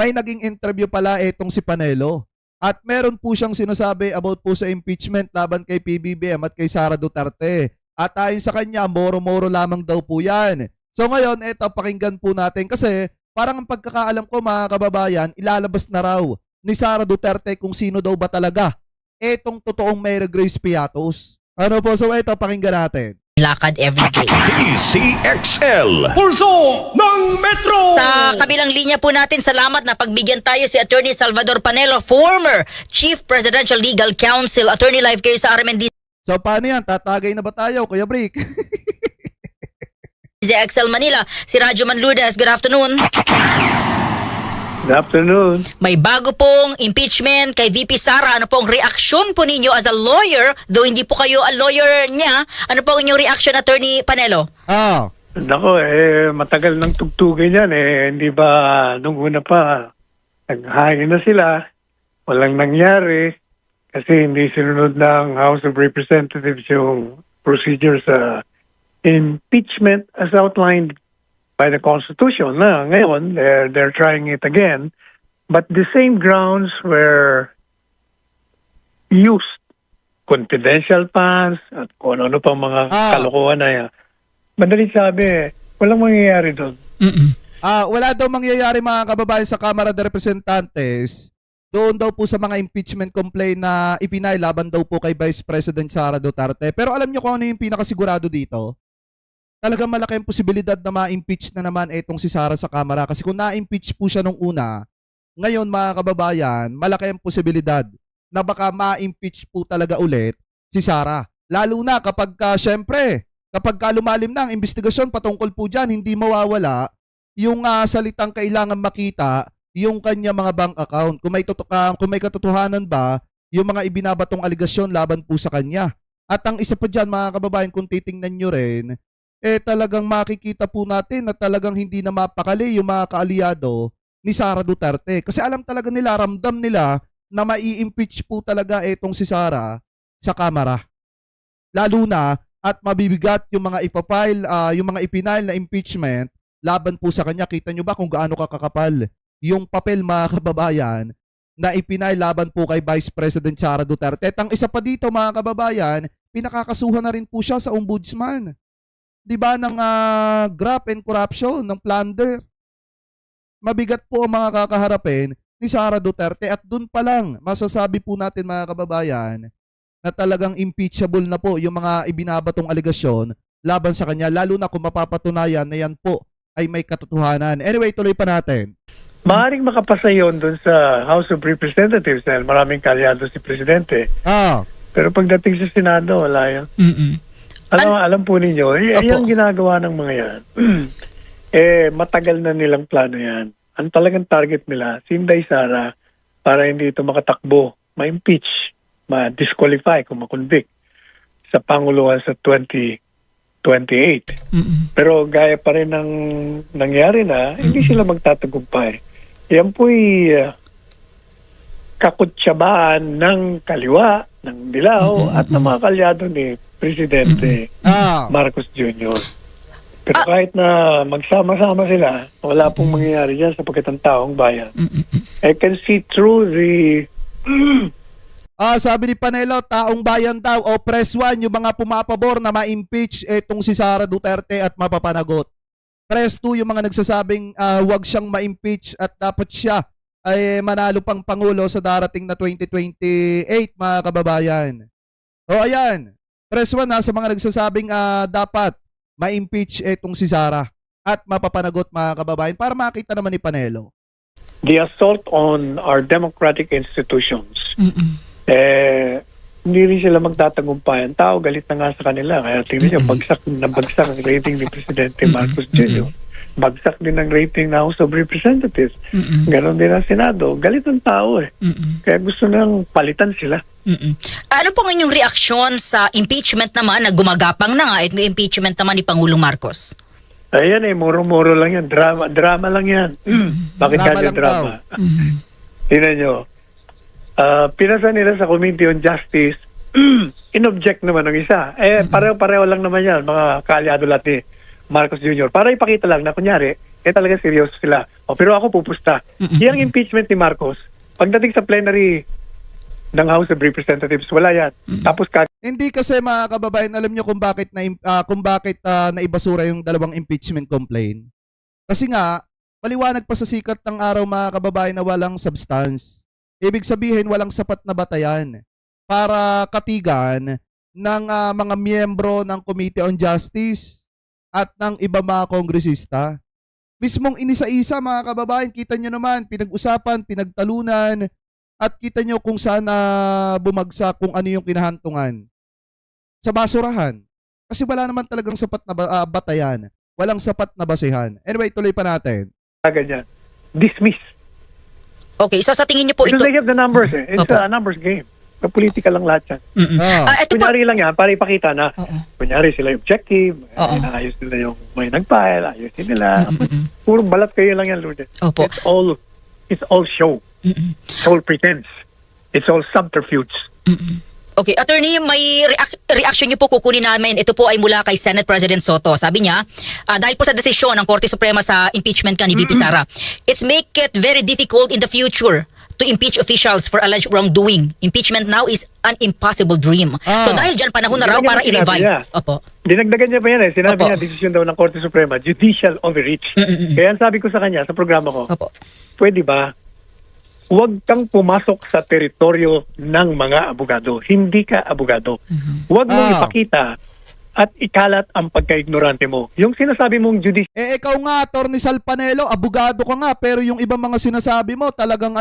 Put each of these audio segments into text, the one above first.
may naging interview pala itong si Panelo. At meron po siyang sinasabi about po sa impeachment laban kay PBBM at kay Sara Duterte. At ayon sa kanya, moro-moro lamang daw po yan. So ngayon, eto, pakinggan po natin kasi parang ang pagkakaalam ko mga kababayan, ilalabas na raw ni Sara Duterte kung sino daw ba talaga etong totoong Mary Grace Piatos. Ano po? So eto, pakinggan natin. Lakad everyday. DCXL Pulso ng Metro. Sa kabilang linya po natin, salamat na pagbigyan tayo si Attorney Salvador Panelo, former Chief Presidential Legal Counsel. Attorney, live kayo sa RMN So paano yan? Tatagay na ba tayo, Kuya Brick? DCXL Manila. Si Radyo Manludes, good afternoon. Good afternoon. May bago pong impeachment kay VP Sara. Ano pong reaksyon po ninyo as a lawyer? Though hindi po kayo a lawyer niya, ano po ang inyong reaction, Attorney Panelo? Nako, matagal nang tugtugin yan Hindi ba nung una pa, naghahingin na sila, walang nangyari kasi hindi sinunod ng House of Representatives yung procedure sa impeachment as outlined by the Constitution. Na ngayon, they're trying it again, but the same grounds were used. Confidential funds at kung ano pang mga kalokohan na yan. Madaling sabi, walang mangyayari doon. Wala daw mangyayari mga kababayan sa Kamara de Representantes doon daw po sa mga impeachment complaint na ipinay laban daw po kay Vice President Sara Duterte. Pero alam niyo kung ano yung pinakasigurado dito? Talagang malaki ang posibilidad na ma-impeach na naman itong si Sara sa Kamara. Kasi kung na-impeach po siya nung una, ngayon mga kababayan, malaki ang posibilidad na baka ma-impeach po talaga ulit si Sara. Lalo na kapag syempre, kapag lumalim na ang investigasyon patungkol po dyan, hindi mawawala yung salitang kailangan makita yung kanya mga bank account. Kung may katotohanan ba yung mga ibinabatong aligasyon laban po sa kanya. At ang isa pa dyan mga kababayan, kung titingnan nyo rin, talagang makikita po natin na talagang hindi na mapakali yung mga kaalyado ni Sara Duterte. Kasi alam talaga nila, ramdam nila na mai-impeach po talaga itong si Sara sa Kamara. Lalo na at mabibigat yung mga ipapile, yung mga ipinile na impeachment laban po sa kanya. Kita nyo ba kung gaano kakakapal yung papel mga kababayan na ipinile laban po kay Vice President Sara Duterte. At ang isa pa dito mga kababayan, pinakakasuhan na rin po siya sa ombudsman. Diba ng graft and corruption, ng plunder. Mabigat po ang mga kakaharapin ni Sara Duterte at dun pa lang masasabi po natin mga kababayan na talagang impeachable na po yung mga ibinabatong aligasyon laban sa kanya, lalo na kung mapapatunayan na yan po ay may katotohanan. Anyway, tuloy pa natin. Maaaring makapasa yun doon sa House of Representatives dahil maraming kalyado si Presidente. Pero pagdating sa Senado, wala yan. Alam po ninyo, yung ginagawa ng mga yan, matagal na nilang plano yan. Ang talagang target nila, si Inday Sara, para hindi ito makatakbo, ma-impeach, ma-disqualify kung ma-convict sa Panguluhan sa 2028. Pero gaya pa rin ng nangyari na, hindi sila magtatagumpay. Yan po'y kakutsabaan ng kaliwa, ng dilaw, at ng mga kalyado ni Presidente Marcos Jr. Pero kahit na magsama-sama sila, wala pong mangyayari dyan sapagkat ang taong bayan. I can see through the... Sabi ni Panelo, taong bayan daw o press 1 yung mga pumapabor na ma-impeach itong si Sara Duterte at mapapanagot. Press 2 yung mga nagsasabing wag siyang ma-impeach at dapat siya ay manalo pang Pangulo sa darating na 2028 mga kababayan. O ayan, press 1 sa mga nagsasabing dapat ma-impeach itong si Sara at mapapanagot mga kababayan para makita naman ni Panelo. The assault on our democratic institutions. Hindi rin sila magtatagumpay. Ang tao galit na nga sa kanila. Kaya tingnan niyo, bagsak ang rating ni Presidente Marcos Jr. Bagsak din ang rating ng House of Representatives. Ganon din ang Senado. Galit ang tao Kaya gusto nang palitan sila. Ano pong inyong reaksyon sa impeachment naman na gumagapang na nga itong impeachment naman ni Pangulong Marcos? Ayan muro-muro lang yan. Drama lang yan. Bakit kanya drama? Tingnan nyo. Pinasa nila sa Committee on Justice, in-object naman ng isa. Pareho-pareho lang naman yan, mga kaalyado lahat ni Marcos Jr. Para ipakita lang na kunyari, talaga seryoso sila. pero ako pupusta. Yung impeachment ni Marcos, pagdating sa plenary ng House of Representatives, wala yan. Tapos Hindi kasi mga kababayan, alam nyo kung bakit naibasura yung dalawang impeachment complaint. Kasi nga, maliwanag pa sa sikat ng araw mga kababayan na walang substance. Ibig sabihin walang sapat na batayan para katigan ng mga miyembro ng Committee on Justice at ng iba mga kongresista. Mismong inisa-isa mga kababayan, kita nyo naman, pinag-usapan, pinagtalunan, at kita nyo kung saan bumagsak, kung ano yung kinahantungan. Sa basurahan. Kasi wala naman talagang sapat na batayan. Walang sapat na basehan. Anyway, tuloy pa natin. ganyan. Dismiss. Okay, so sa tingin niyo po Because ito... they have the numbers eh. It's Opo. a numbers game. Sa politika lang lahat yan. Ito po, Kunyari lang yan, para ipakita na, kunyari sila yung objective, Oo. ayos nila yung may nag-file, ayusin nila. Puro balat kayo lang yan, Lourdes. Opo. It's all show. It's all pretense. It's all subterfuge. Okay, attorney, may reaction niyo po kukunin namin. Ito po ay mula kay Senate President Soto. Sabi niya, dahil po sa desisyon ng Korte Suprema sa impeachment ka ni VP Sara, it's make it very difficult in the future to impeach officials for alleged wrongdoing. Impeachment now is an impossible dream. So dahil dyan, panahon na raw para i-revise. Opo. Dinagdagan niya pa yan eh. Sinabi Opo. niya, desisyon daw ng Korte Suprema, judicial overreach. Kaya ang sabi ko sa kanya, sa programa ko, Opo. pwede ba, huwag kang pumasok sa teritoryo ng mga abogado. Hindi ka abogado. Huwag mong ipakita at ikalat ang pagka-ignorante mo. Yung sinasabi mong judicial Ikaw nga, Attorney Salpanelo, abogado ka nga, pero yung ibang mga sinasabi mo, talagang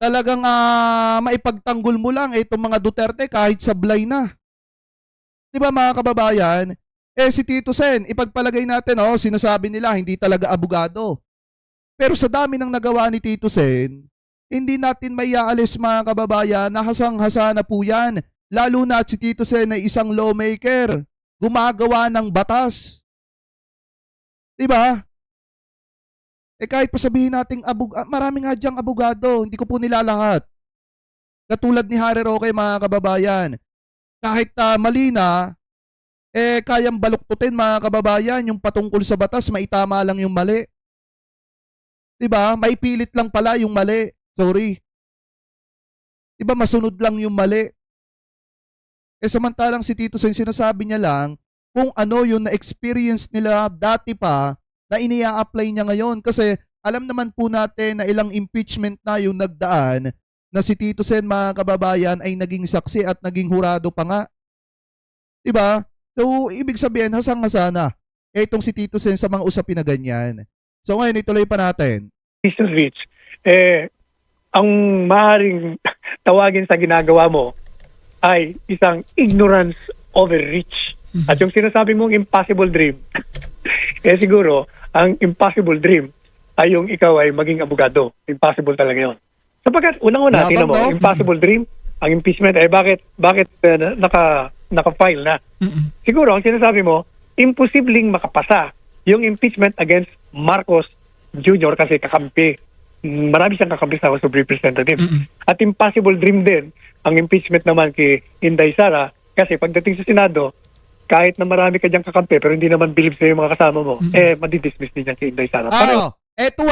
talagang maipagtanggol mo lang itong mga Duterte kahit sablay na. Di ba mga kababayan? Si Tito Sen, ipagpalagay natin, sinasabi nila hindi talaga abogado. Pero sa dami ng nagawa ni Tito Sen, hindi natin maiaalis mga kababayan na hasang-hasa na po yan. Lalo na at si Tito Sen ay isang lawmaker, gumagawa ng batas. Diba? Kahit pa sabihin nating marami nga diyang abogado, hindi ko po nilalahat. Katulad ni Harry Roque mga kababayan, kahit mali na, kayang baluktutin mga kababayan yung patungkol sa batas, maitama lang yung mali. Diba? May pilit lang pala yung mali. Sorry. Diba masunod lang yung mali. Samantalang si Tito Sen sinasabi niya lang kung ano yung na-experience nila dati pa na inia-apply niya ngayon. Kasi alam naman po natin na ilang impeachment na yung nagdaan na si Tito Sen mga kababayan ay naging saksi at naging hurado pa nga. Diba? So, ibig sabihin, hasang-hasa na itong si Tito Sen sa mga usapin na ganyan. So ngayon, ituloy pa natin. reach, ang maaaring tawagin sa ginagawa mo ay isang ignorance overreach. At yung sinasabi mong impossible dream, siguro, ang impossible dream ay yung ikaw ay maging abogado. Impossible talaga yun. Sapagkat, unang-una, tingnan mo, impossible dream, ang impeachment, bakit naka-file na? Siguro, ang sinasabi mo, imposibleng makapasa yung impeachment against Marcos Jr. kasi kakampi. Marami siyang kakampi sa House of Representatives. At impossible dream din ang impeachment naman kay Inday Sara kasi pagdating sa Senado, kahit na marami ka diyang kakampi pero hindi naman believe sa'yo yung mga kasama mo, madidismiss din niya si Inday Sara. Eto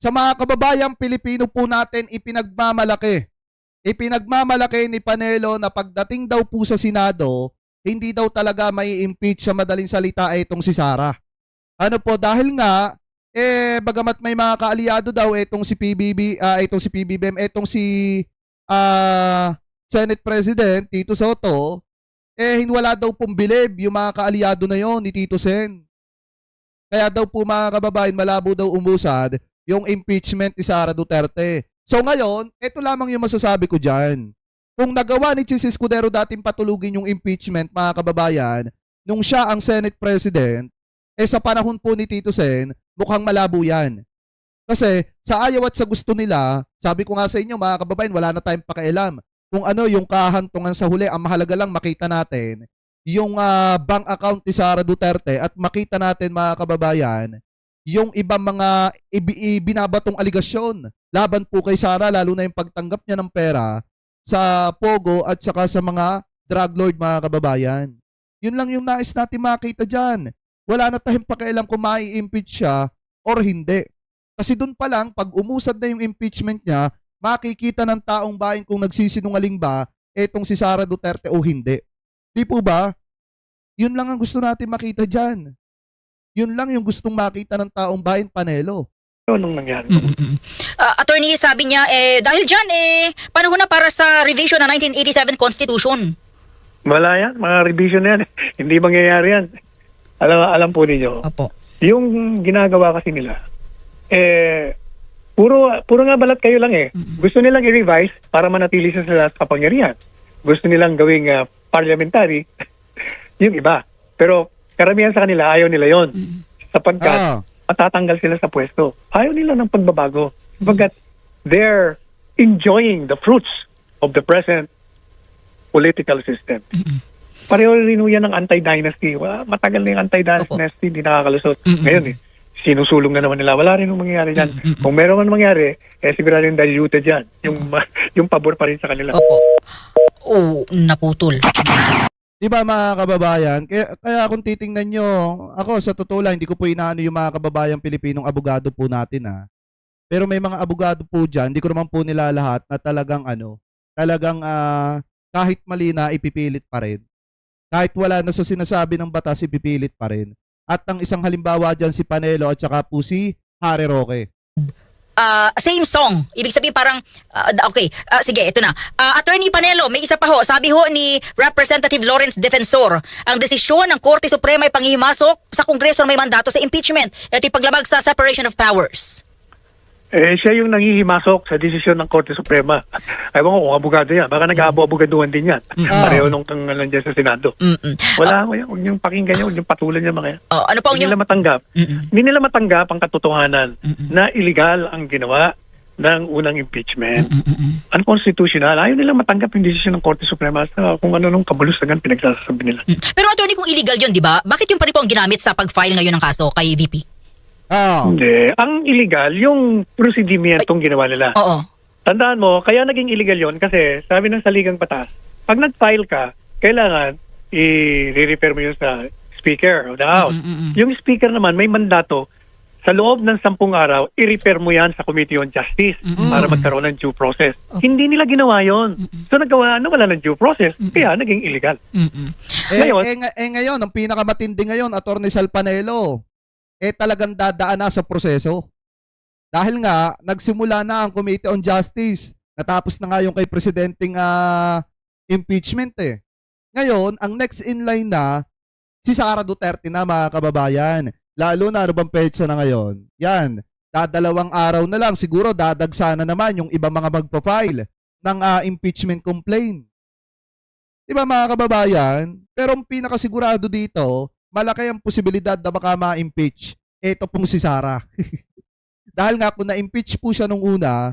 sa mga kababayang Pilipino po natin ipinagmamalaki. Ipinagmamalaki ni Panelo na pagdating daw po sa Senado, hindi daw talaga may impeach sa madaling salita itong si Sara. Dahil nga, bagamat may mga kaalyado daw itong si PBBM, itong si Senate President Tito Soto, wala daw pong bilib yung mga kaalyado na yon ni Tito Sen. Kaya daw po mga kababayan, malabo daw umusad yung impeachment ni Sara Duterte. So ngayon, ito lamang yung masasabi ko dyan. Kung nagawa ni Chis Escudero dating patulugin yung impeachment mga kababayan, nung siya ang Senate President, sa panahon po ni Tito Sen, mukhang malabo yan. Kasi sa ayaw at sa gusto nila, sabi ko nga sa inyo mga kababayan, wala na tayong pakialam. Kung ano yung kahantungan sa huli, ang mahalaga lang makita natin yung bank account ni Sara Duterte at makita natin mga kababayan yung ibang mga binabatong aligasyon laban po kay Sara, lalo na yung pagtanggap niya ng pera sa Pogo at saka sa mga drug lord mga kababayan. Yun lang yung nais natin makita dyan. Wala na tayong pakialam kung mai-impeach siya or hindi. Kasi doon pa lang, pag umusad na yung impeachment niya, makikita ng taong bayan kung nagsisinungaling ba etong si Sara Duterte o hindi. Di po ba? Yun lang ang gusto natin makita dyan. Yun lang yung gustong makita ng taong bayan, Panelo. Anong nangyari? Attorney, sabi niya, dahil dyan, panahon na para sa revision ng 1987 Constitution. Wala yan. Mga revision na yan. Hindi mangyayari yan. Alam po ninyo. Opo. Yung ginagawa kasi nila, puro nga balat kayo lang eh. Gusto nilang i-revise para manatili sa kapangyarihan. Gusto nilang gawing parliamentary, yung iba. Pero karamihan sa kanila, ayaw nila yon sapagkat matatanggal sila sa pwesto. Ayaw nila ng pagbabago. Sapagkat they're enjoying the fruits of the present political system. Pareho rin yan ng anti-dynasty. Matagal na yung anti-dynasty, hindi nakakalusot. Ngayon sinusulong na naman nila. Wala rin yung mangyayari dyan. Kung meron man mangyari, sigurado yung diluted dyan. Yung pabor pa rin sa kanila. Opo. Naputol. Di ba mga kababayan? Kaya kung titingnan nyo, ako sa totoo lang, hindi ko po inaano yung mga kababayang Pilipinong abogado po natin Pero may mga abogado po dyan, hindi ko naman po nila lahat na talagang kahit mali na ipipilit pa rin. Kahit wala na sa sinasabi ng batas, ipipilit pa rin. At ang isang halimbawa dyan si Panelo at saka po si Harry Roque. Same song. Ibig sabihin parang, okay, sige, ito na. Attorney Panelo, may isa pa ho. Sabi ho ni Representative Lawrence Defensor, ang desisyon ng Korte Suprema ay panghihimasok sa Kongreso na may mandato sa impeachment at ipaglabag sa separation of powers. Siya yung nanghihimasok sa desisyon ng Korte Suprema. Ewan ko kung abogado yan. Baka nag-aabogaduhan din yan. Pareho nung nandiyan sa Senado. Wala ko yan. Huwag niyong pakinggan yan. Huwag niyong patulan niya mga yan. Ano pa Hindi nila matanggap. Hindi nila matanggap ang katotohanan na illegal ang ginawa ng unang impeachment. Unconstitutional. Ayaw nila matanggap yung desisyon ng Korte Suprema sa kung ano nung kabulustagan pinagsasabi nila. Pero attorney, kung illegal yun, di ba? Bakit yung pa rin po ang ginamit sa pag-file ngayon ng kaso kay VP? Hindi. Ang illegal, yung prosedimientong ginawa nila. Oo. Tandaan mo, kaya naging illegal yon kasi sabi ng saligang batas, pag nag-file ka, kailangan i-repair mo yun sa Speaker of the House. Yung Speaker naman may mandato sa loob ng 10 araw, i-repair mo yan sa Committee on Justice para magkaroon ng due process. Hindi nila ginawa yon. So nagawa na wala ng due process, kaya naging illegal. Ngayon, ang pinakamatindi ngayon, Attorney Sal Panelo, talagang dadaan na sa proseso. Dahil nga, nagsimula na ang Committee on Justice. Natapos na nga yung kay Presidenteng impeachment Ngayon, ang next in line na, si Sara Duterte na mga kababayan. Lalo na, ano bang petsa na ngayon? Yan, dadalawang araw na lang, siguro dadagsa na naman yung iba mga magpa-file ng impeachment complaint. Diba mga kababayan? Pero ang pinakasigurado dito, malaki ang posibilidad na baka ma-impeach. Ito pong si Sara. Dahil nga kung na-impeach po siya nung una,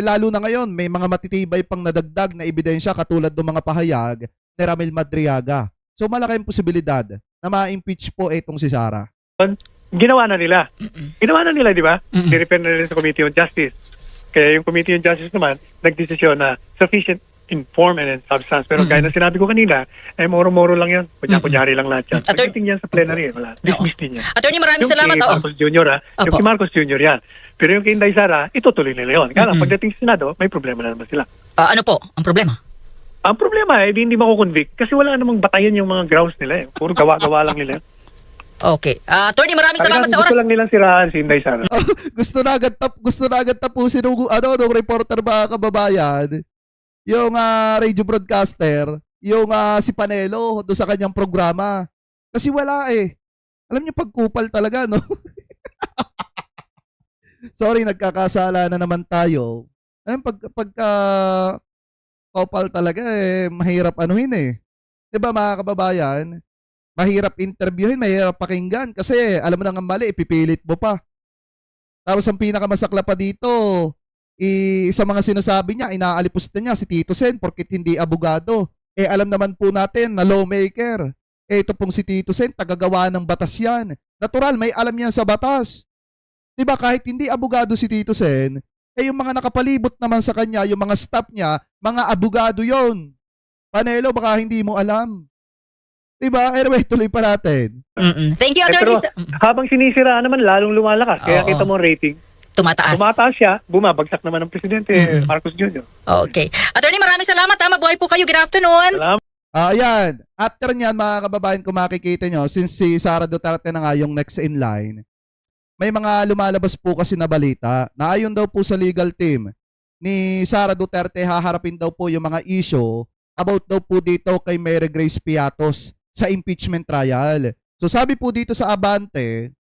lalo na ngayon, may mga matitibay pang nadagdag na ebidensya katulad ng mga pahayag ni Ramil Madriaga. So malaki ang posibilidad na ma-impeach po itong si Sara. Ginawa na nila. Ginawa na nila, di ba? I-repair na nila sa Committee on Justice. Kaya yung Committee on Justice naman, nagdesisyon na sufficient in form and in substance. Pero gaya na sinabi ko kanina, moro-moro lang yan. Kunya-kunyari lang lahat yan. Pagdating yan sa plenary, wala. Dismiss din yan. Attorney, maraming salamat. Yung kay Marcos Jr. Yung kay Marcos Jr. yan. Pero yung kay Inday Sara, itutuloy nila yun. Kaya pagdating sa Senado, may problema na naman sila. Ano po ang problema? Ang problema hindi mako-convict kasi wala namang batayan yung mga grounds nila. Puro gawa-gawa lang nila. Okay. Attorney, maraming salamat sa oras. Gusto lang nilang sirahan si Inday Sara. gusto na agad tapusin nung reporter mga kababayan. Yung radio broadcaster, yung si Panelo doon sa kanyang programa. Kasi wala Alam niyo, pagkupal talaga, no? Sorry, nagkakasala na naman tayo. Ayun, pagka kupal talaga, mahirap anuhin Diba mga kababayan? Mahirap interviewin, mahirap pakinggan. Kasi alam mo na nga mali, ipipilit mo pa. Tapos ang pinakamasakla pa dito, sa mga sinasabi niya, inaalipos na niya si Tito Sen porkit hindi abogado. Alam naman po natin na lawmaker. Ito pong si Tito Sen, tagagawa ng batas yan. Natural, may alam yan sa batas. Diba kahit hindi abogado si Tito Sen, yung mga nakapalibot naman sa kanya, yung mga staff niya, mga abogado yon. Panelo, baka hindi mo alam. Diba? Anyway, tuloy pa natin. Thank you, Pero Attorney. habang sinisiraan naman, lalong lumalakas. Kaya Oo. kita mo ang rating. Tumataas. Tumataas siya, bumabagsak naman ng Presidente Marcos Jr. Okay. Attorney, maraming salamat. Mabuhay po kayo. Good afternoon. Salamat. Ayan. After niyan, mga kababayan, kung makikita nyo, since si Sara Duterte na nga yung next in line, may mga lumalabas po kasi na balita na ayon daw po sa legal team ni Sara Duterte, haharapin daw po yung mga issue about daw po dito kay Mary Grace Piatos sa impeachment trial. So sabi po dito sa Abante,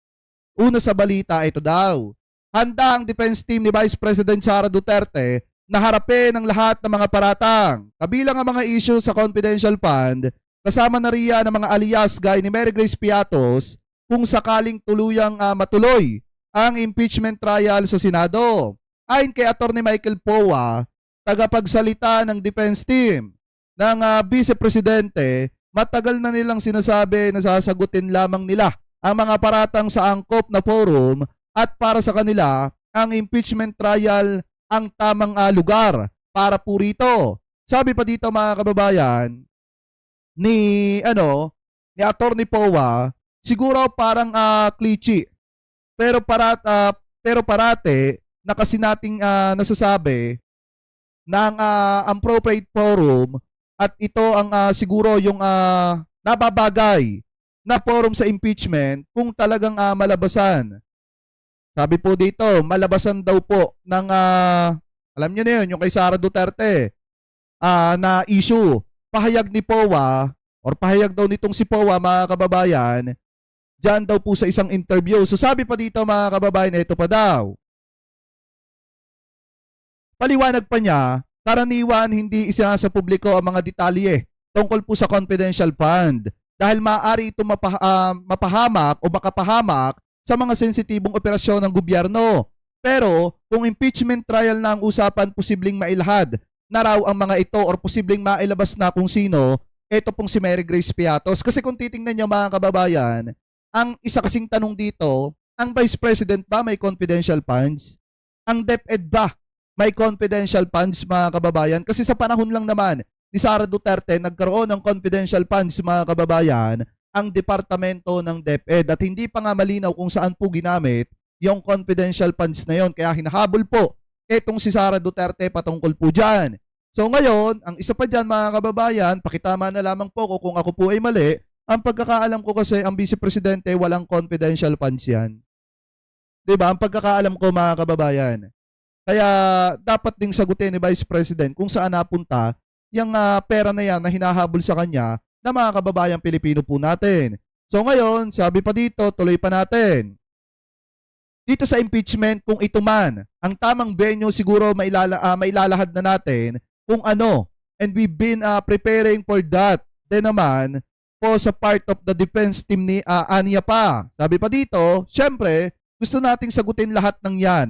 una sa balita, ito daw. Handa ang defense team ni Vice President Sara Duterte na harapin ang lahat ng mga paratang. Kabilang ang mga issue sa confidential fund, kasama na riyan ang mga alias gaya ni Mary Grace Piatos kung sakaling tuluyang matuloy ang impeachment trial sa Senado. Ayon kay Attorney Michael Poa, tagapagsalita ng defense team ng Vice Presidente, matagal na nilang sinasabi na sasagutin lamang nila ang mga paratang sa angkop na forum at para sa kanila, ang impeachment trial ang tamang lugar para po rito. Sabi pa dito mga kababayan ni Attorney Poa, siguro parang cliche. Pero parate na kasi nating nasasabi ng appropriate forum at ito ang siguro yung nababagay na forum sa impeachment kung talagang malabasan. Sabi po dito, malabasan daw po ng alam niyo na yun, yung kay Sara Duterte na issue. Pahayag ni Poa or pahayag daw nitong si Poa, mga kababayan, diyan daw po sa isang interview. So sabi pa dito mga kababayan, ito pa daw. Paliwanag pa niya, karaniwan hindi isinasa publiko ang mga detalye tungkol po sa confidential fund dahil maaari ito mapahamak o makapahamak sa mga sensitibong operasyon ng gobyerno. Pero kung impeachment trial na ang usapan, posibleng mailahad na raw ang mga ito or posibleng mailabas na kung sino, ito pong si Mary Grace Piatos. Kasi kung titingnan nyo mga kababayan, ang isa kasing tanong dito, ang Vice President ba may confidential funds? Ang DepEd ba may confidential funds, mga kababayan? Kasi sa panahon lang naman ni Sara Duterte, nagkaroon ng confidential funds, mga kababayan, ang departamento ng DepEd at hindi pa nga malinaw kung saan po ginamit yung confidential funds na yon. Kaya hinahabol po etong si Sara Duterte patungkol po dyan. So ngayon, ang isa pa dyan mga kababayan, pakitama na lamang po ko kung ako po ay mali. Ang pagkakaalam ko kasi ang Vice Presidente walang confidential funds yan. Diba? Ang pagkakaalam ko mga kababayan. Kaya dapat ding sagutin ni Vice President kung saan napunta yung pera na yan na hinahabol sa kanya na mga kababayang Pilipino po natin. So ngayon, sabi pa dito, tuloy pa natin. Dito sa impeachment, kung ito man, ang tamang venue siguro mailalahad na natin kung ano. And we've been preparing for that. Then naman, po sa part of the defense team ni Ania pa. Sabi pa dito, syempre, gusto nating sagutin lahat ng yan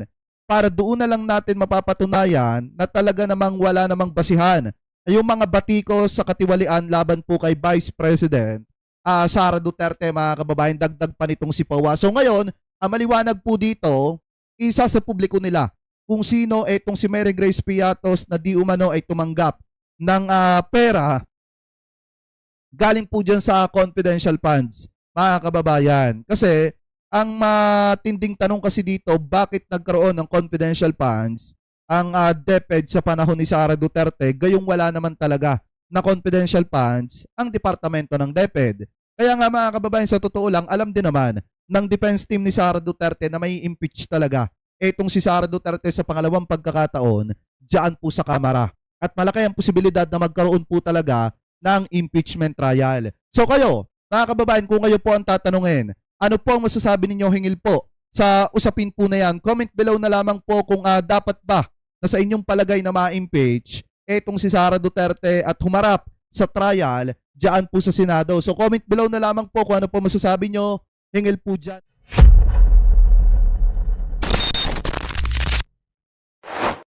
para doon na lang natin mapapatunayan na talaga namang wala namang basihan yung mga batikos sa katiwalian laban po kay Vice President Sara Duterte, mga kababayan, dagdag pa nitong si Poa. So ngayon, ang maliwanag po dito, isa sa publiko nila kung sino itong si Mary Grace Piatos na di umano ay tumanggap ng pera galing po dyan sa confidential funds, mga kababayan. Kasi ang matinding tanong kasi dito, bakit nagkaroon ng confidential funds ang DepEd sa panahon ni Sara Duterte, gayong wala naman talaga na confidential funds ang departamento ng DepEd. Kaya nga mga kababayan, sa totoo lang, alam din naman ng defense team ni Sara Duterte na may impeach talaga etong si Sara Duterte sa pangalawang pagkakataon diyan po sa Kamara. At malaki ang posibilidad na magkaroon po talaga ng impeachment trial. So kayo, mga kababayan, kung kayo po ang tatanungin, ano po ang masasabi ninyo hingil po sa usapin po na yan? Comment below na lamang po kung dapat ba na sa inyong palagay na ma-impeach etong si Sara Duterte at humarap sa trial diyan po sa Senado. So comment below na lamang po kung ano po masasabi nyo hingil po dyan.